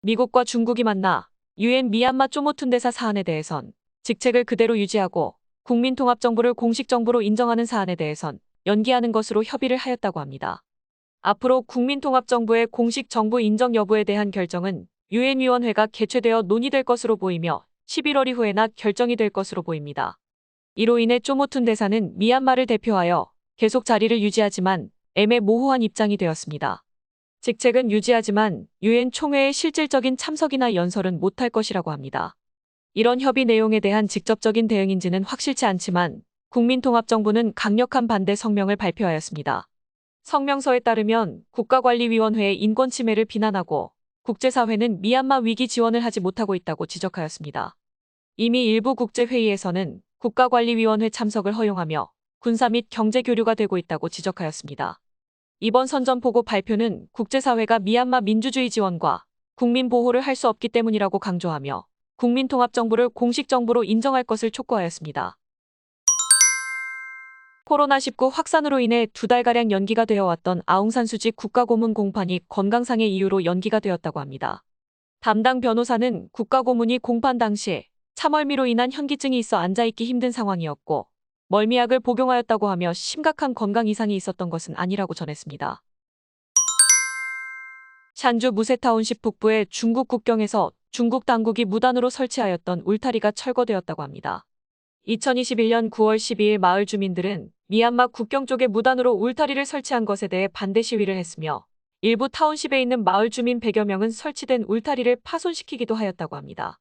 미국과 중국이 만나 유엔 미얀마 쪼모툰대사 사안에 대해선 직책을 그대로 유지하고 국민통합정부를 공식 정부로 인정하는 사안에 대해선 연기하는 것으로 협의를 하였다고 합니다. 앞으로 국민통합정부의 공식 정부 인정 여부에 대한 결정은 유엔위원회가 개최되어 논의될 것으로 보이며 11월 이후에나 결정이 될 것으로 보입니다. 이로 인해 쪼모툰 대사는 미얀마를 대표하여 계속 자리를 유지하지만 애매모호한 입장이 되었습니다. 직책은 유지하지만 유엔 총회의 실질적인 참석이나 연설은 못할 것이라고 합니다. 이런 협의 내용에 대한 직접적인 대응인지는 확실치 않지만 국민통합정부는 강력한 반대 성명을 발표하였습니다. 성명서에 따르면 국가관리위원회의 인권침해를 비난하고 국제사회는 미얀마 위기 지원을 하지 못하고 있다고 지적하였습니다. 이미 일부 국제회의에서는 국가관리위원회 참석을 허용하며 군사 및 경제 교류가 되고 있다고 지적하였습니다. 이번 선전포고 발표는 국제사회가 미얀마 민주주의 지원과 국민 보호를 할 수 없기 때문이라고 강조하며 국민통합정부를 공식 정부로 인정할 것을 촉구하였습니다. 코로나19 확산으로 인해 2달가량 연기가 되어 왔던 아웅산수지 국가고문 공판이 건강상의 이유로 연기가 되었다고 합니다. 담당 변호사는 국가고문이 공판 당시 참얼미로 인한 현기증이 있어 앉아있기 힘든 상황이었고 멀미약을 복용하였다고 하며 심각한 건강 이상이 있었던 것은 아니라고 전했습니다. 샨주 무세타운시 북부의 중국 국경에서 중국 당국이 무단으로 설치하였던 울타리가 철거되었다고 합니다. 2021년 9월 12일 마을 주민들은 미얀마 국경 쪽에 무단으로 울타리를 설치한 것에 대해 반대 시위를 했으며 일부 타운십에 있는 마을 주민 100여 명은 설치된 울타리를 파손시키기도 하였다고 합니다.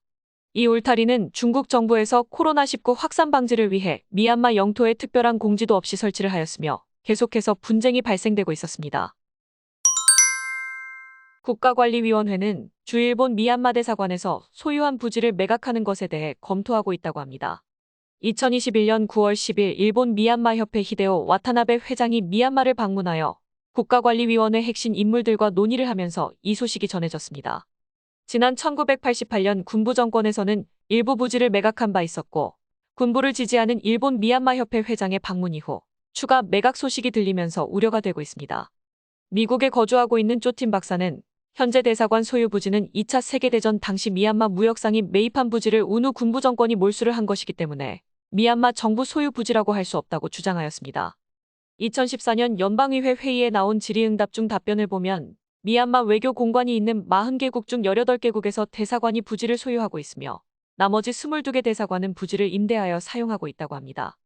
이 울타리는 중국 정부에서 코로나19 확산 방지를 위해 미얀마 영토에 특별한 공지도 없이 설치를 하였으며 계속해서 분쟁이 발생되고 있었습니다. 국가관리위원회는 주일본 미얀마 대사관에서 소유한 부지를 매각하는 것에 대해 검토하고 있다고 합니다. 2021년 9월 10일 일본 미얀마 협회 히데오 와타나베 회장이 미얀마를 방문하여 국가관리위원회 핵심 인물들과 논의를 하면서 이 소식이 전해졌습니다. 지난 1988년 군부 정권에서는 일부 부지를 매각한 바 있었고 군부를 지지하는 일본 미얀마 협회 회장의 방문 이후 추가 매각 소식이 들리면서 우려가 되고 있습니다. 미국에 거주하고 있는 쪼틴 박사는 현재 대사관 소유 부지는 2차 세계대전 당시 미얀마 무역상이 매입한 부지를 운후 군부 정권이 몰수를 한 것이기 때문에 미얀마 정부 소유 부지라고 할 수 없다고 주장하였습니다. 2014년 연방의회 회의에 나온 질의응답 중 답변을 보면 미얀마 외교 공관이 있는 40개국 중 18개국에서 대사관이 부지를 소유하고 있으며 나머지 22개 대사관은 부지를 임대하여 사용하고 있다고 합니다.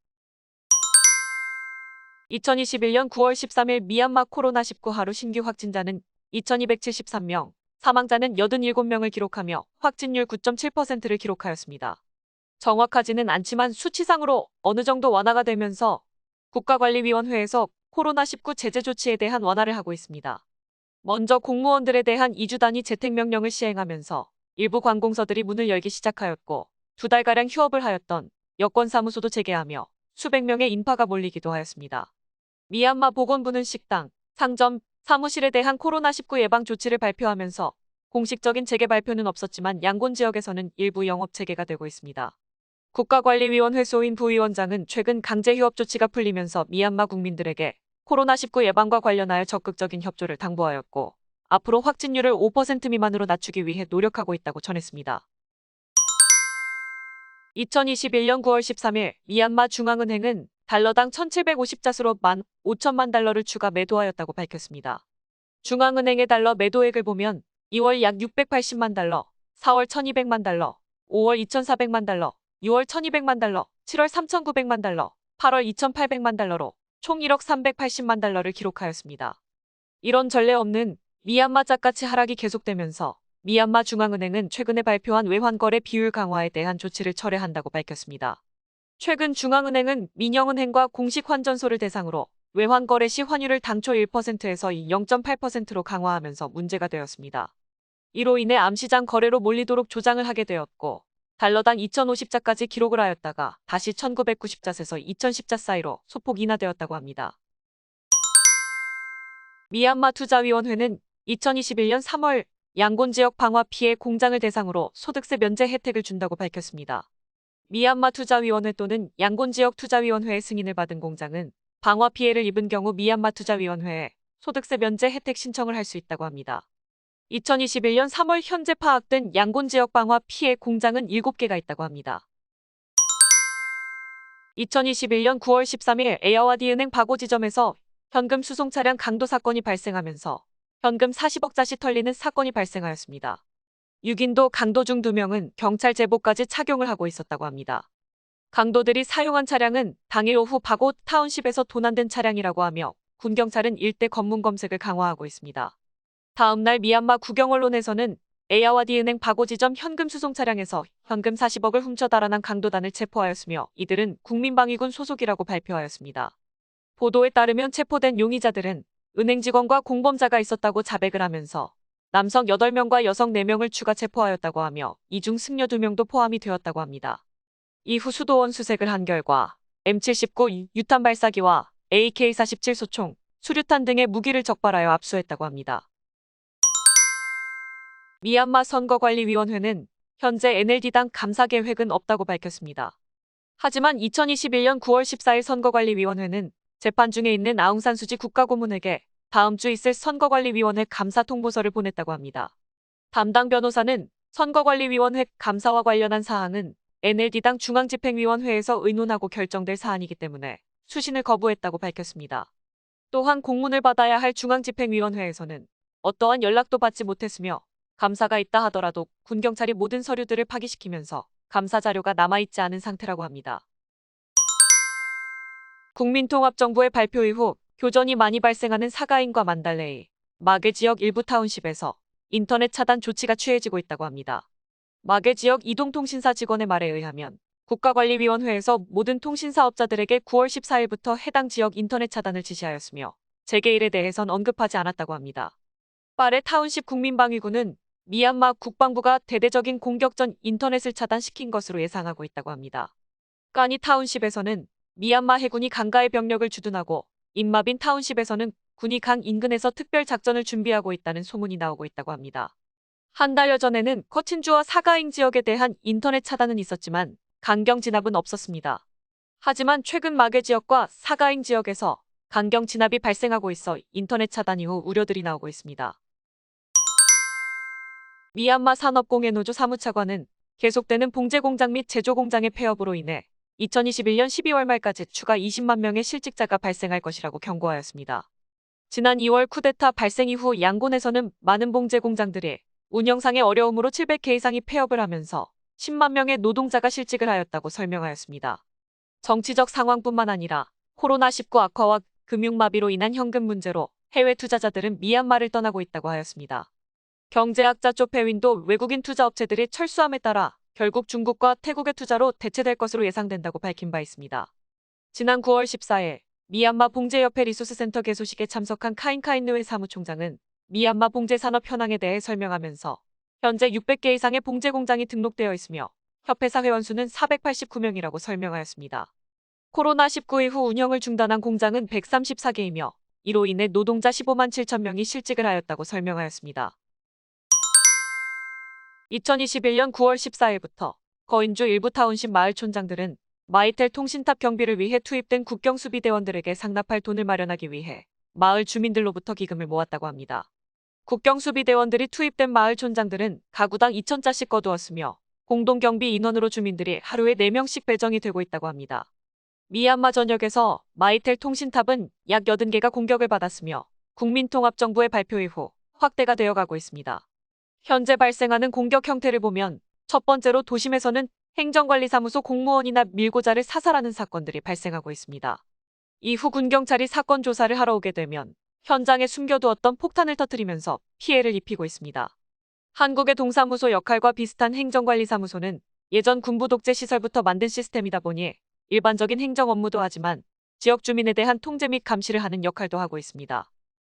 2021년 9월 13일 미얀마 코로나19 하루 신규 확진자는 2273명, 사망자는 87명을 기록하며 확진율 9.7%를 기록하였습니다. 정확하지는 않지만 수치상으로 어느 정도 완화가 되면서 국가관리위원회에서 코로나19 제재 조치에 대한 완화를 하고 있습니다. 먼저 공무원들에 대한 2주 단위 재택명령을 시행하면서 일부 관공서들이 문을 열기 시작하였고 2달가량 휴업을 하였던 여권사무소도 재개하며 수백 명의 인파가 몰리기도 하였습니다. 미얀마 보건부는 식당, 상점, 사무실에 대한 코로나19 예방 조치를 발표하면서 공식적인 재개 발표는 없었지만 양곤 지역에서는 일부 영업 재개가 되고 있습니다. 국가관리위원회 소인 부위원장은 최근 강제 휴업 조치가 풀리면서 미얀마 국민들에게 코로나19 예방과 관련하여 적극적인 협조를 당부하였고 앞으로 확진율을 5% 미만으로 낮추기 위해 노력하고 있다고 전했습니다. 2021년 9월 13일 미얀마 중앙은행은 달러당 1,750자수로 15,000만 달러를 추가 매도하였다고 밝혔습니다. 중앙은행의 달러 매도액을 보면 2월 약 680만 달러, 4월 1,200만 달러, 5월 2,400만 달러, 6월 1,200만 달러, 7월 3,900만 달러, 8월 2,800만 달러로 총 1억 380만 달러를 기록하였습니다. 이런 전례 없는 미얀마 짝가치 하락이 계속되면서 미얀마 중앙은행은 최근에 발표한 외환거래 비율 강화에 대한 조치를 철회한다고 밝혔습니다. 최근 중앙은행은 민영은행과 공식 환전소를 대상으로 외환거래 시 환율을 당초 1%에서 0.8%로 강화하면서 문제가 되었습니다. 이로 인해 암시장 거래로 몰리도록 조장을 하게 되었고 달러당 2,050자까지 기록을 하였다가 다시 1,990자에서 2,010자 사이로 소폭 인하되었다고 합니다. 미얀마 투자위원회는 2021년 3월 양곤 지역 방화 피해 공장을 대상으로 소득세 면제 혜택을 준다고 밝혔습니다. 미얀마 투자위원회 또는 양곤 지역 투자위원회의 승인을 받은 공장은 방화 피해를 입은 경우 미얀마 투자위원회에 소득세 면제 혜택 신청을 할 수 있다고 합니다. 2021년 3월 현재 파악된 양곤 지역 방화 피해 공장은 7개가 있다고 합니다. 2021년 9월 13일 에어와디은행 바고 지점에서 현금 수송 차량 강도 사건이 발생하면서 현금 40억짜리 털리는 사건이 발생하였습니다. 6인도 강도 중 2명은 경찰 제보까지 착용을 하고 있었다고 합니다. 강도들이 사용한 차량은 당일 오후 바고 타운십에서 도난된 차량이라고 하며 군경찰은 일대 검문 검색을 강화하고 있습니다. 다음 날 미얀마 국영 언론에서는 에야와디은행 바고 지점 현금 수송 차량에서 현금 40억을 훔쳐 달아난 강도단을 체포하였으며 이들은 국민방위군 소속이라고 발표하였습니다. 보도에 따르면 체포된 용의자들은 은행 직원과 공범자가 있었다고 자백을 하면서 남성 8명과 여성 4명을 추가 체포하였다고 하며 이 중 승려 2명도 포함이 되었다고 합니다. 이후 수도원 수색을 한 결과 M79 유탄 발사기와 AK-47 소총, 수류탄 등의 무기를 적발하여 압수했다고 합니다. 미얀마 선거관리위원회는 현재 NLD당 감사 계획은 없다고 밝혔습니다. 하지만 2021년 9월 14일 선거관리위원회는 재판 중에 있는 아웅산수지 국가고문에게 다음 주 있을 선거관리위원회 감사 통보서를 보냈다고 합니다. 담당 변호사는 선거관리위원회 감사와 관련한 사항은 NLD당 중앙집행위원회에서 의논하고 결정될 사안이기 때문에 수신을 거부했다고 밝혔습니다. 또한 공문을 받아야 할 중앙집행위원회에서는 어떠한 연락도 받지 못했으며 감사가 있다 하더라도 군경찰이 모든 서류들을 파기시키면서 감사 자료가 남아있지 않은 상태라고 합니다. 국민통합정부의 발표 이후 교전이 많이 발생하는 사가인과 만달레이, 마게 지역 일부 타운십에서 인터넷 차단 조치가 취해지고 있다고 합니다. 마게 지역 이동통신사 직원의 말에 의하면 국가관리위원회에서 모든 통신사업자들에게 9월 14일부터 해당 지역 인터넷 차단을 지시하였으며 재개일에 대해선 언급하지 않았다고 합니다. 파레 타운십 국민방위군은 미얀마 국방부가 대대적인 공격 전 인터넷을 차단시킨 것으로 예상하고 있다고 합니다. 까니 타운십에서는 미얀마 해군이 강가의 병력을 주둔하고 임마빈 타운십에서는 군이 강 인근에서 특별 작전을 준비하고 있다는 소문이 나오고 있다고 합니다. 한 달여 전에는 커친주와 사가잉 지역에 대한 인터넷 차단은 있었지만 강경 진압은 없었습니다. 하지만 최근 마게 지역과 사가잉 지역에서 강경 진압이 발생하고 있어 인터넷 차단 이후 우려들이 나오고 있습니다. 미얀마 산업공예노조 사무차관은 계속되는 봉제 공장 및 제조 공장의 폐업으로 인해 2021년 12월 말까지 추가 20만 명의 실직자가 발생할 것이라고 경고하였습니다. 지난 2월 쿠데타 발생 이후 양곤에서는 많은 봉제 공장들이 운영상의 어려움으로 700개 이상이 폐업을 하면서 10만 명의 노동자가 실직을 하였다고 설명하였습니다. 정치적 상황뿐만 아니라 코로나19 악화와 금융마비로 인한 현금 문제로 해외 투자자들은 미얀마를 떠나고 있다고 하였습니다. 경제학자 쪼페윈도 외국인 투자업체들이 철수함에 따라 결국 중국과 태국의 투자로 대체될 것으로 예상된다고 밝힌 바 있습니다. 지난 9월 14일 미얀마 봉제협회 리소스센터 개소식에 참석한 카인카인누의 사무총장은 미얀마 봉제 산업 현황에 대해 설명하면서 현재 600개 이상의 봉제 공장이 등록되어 있으며 협회사 회원수는 489명이라고 설명하였습니다. 코로나19 이후 운영을 중단한 공장은 134개이며 이로 인해 노동자 15만 7천 명이 실직을 하였다고 설명하였습니다. 2021년 9월 14일부터 거인주 일부 타운십 마을 촌장들은 마이텔 통신탑 경비를 위해 투입된 국경수비대원들에게 상납할 돈을 마련하기 위해 마을 주민들로부터 기금을 모았다고 합니다. 국경수비대원들이 투입된 마을 촌장들은 가구당 2,000자씩 거두었으며 공동경비 인원으로 주민들이 하루에 4명씩 배정이 되고 있다고 합니다. 미얀마 전역에서 마이텔 통신탑은 약 80개가 공격을 받았으며 국민통합정부의 발표 이후 확대가 되어가고 있습니다. 현재 발생하는 공격 형태를 보면 첫 번째로 도심에서는 행정관리사무소 공무원이나 밀고자를 사살하는 사건들이 발생하고 있습니다. 이후 군경찰이 사건 조사를 하러 오게 되면 현장에 숨겨두었던 폭탄을 터뜨리면서 피해를 입히고 있습니다. 한국의 동사무소 역할과 비슷한 행정관리사무소는 예전 군부 독재 시설부터 만든 시스템이다 보니 일반적인 행정 업무도 하지만 지역 주민에 대한 통제 및 감시를 하는 역할도 하고 있습니다.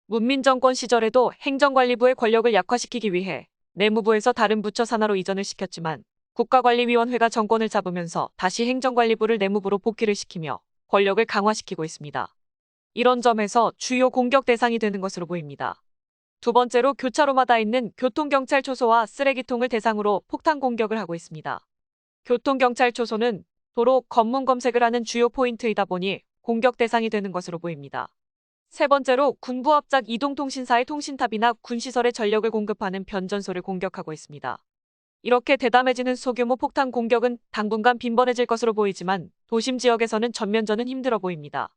문민정권 시절에도 행정관리부의 권력을 약화시키기 위해 내무부에서 다른 부처 산하로 이전을 시켰지만 국가관리위원회가 정권을 잡으면서 다시 행정관리부를 내무부로 복귀를 시키며 권력을 강화시키고 있습니다. 이런 점에서 주요 공격 대상이 되는 것으로 보입니다. 두 번째로 교차로마다 있는 교통경찰 초소와 쓰레기통을 대상으로 폭탄 공격을 하고 있습니다. 교통경찰 초소는 도로 검문 검색을 하는 주요 포인트이다 보니 공격 대상이 되는 것으로 보입니다. 세 번째로 군부 합작 이동통신사의 통신탑이나 군시설에 전력을 공급하는 변전소를 공격하고 있습니다. 이렇게 대담해지는 소규모 폭탄 공격은 당분간 빈번해질 것으로 보이지만 도심 지역에서는 전면전은 힘들어 보입니다.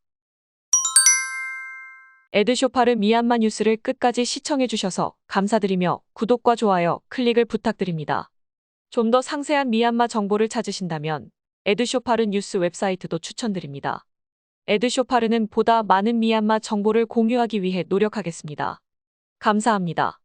에드쇼파르 미얀마 뉴스를 끝까지 시청해주셔서 감사드리며 구독과 좋아요, 클릭을 부탁드립니다. 좀 더 상세한 미얀마 정보를 찾으신다면 에드쇼파르 뉴스 웹사이트도 추천드립니다. 에드쇼파르는 보다 많은 미얀마 정보를 공유하기 위해 노력하겠습니다. 감사합니다.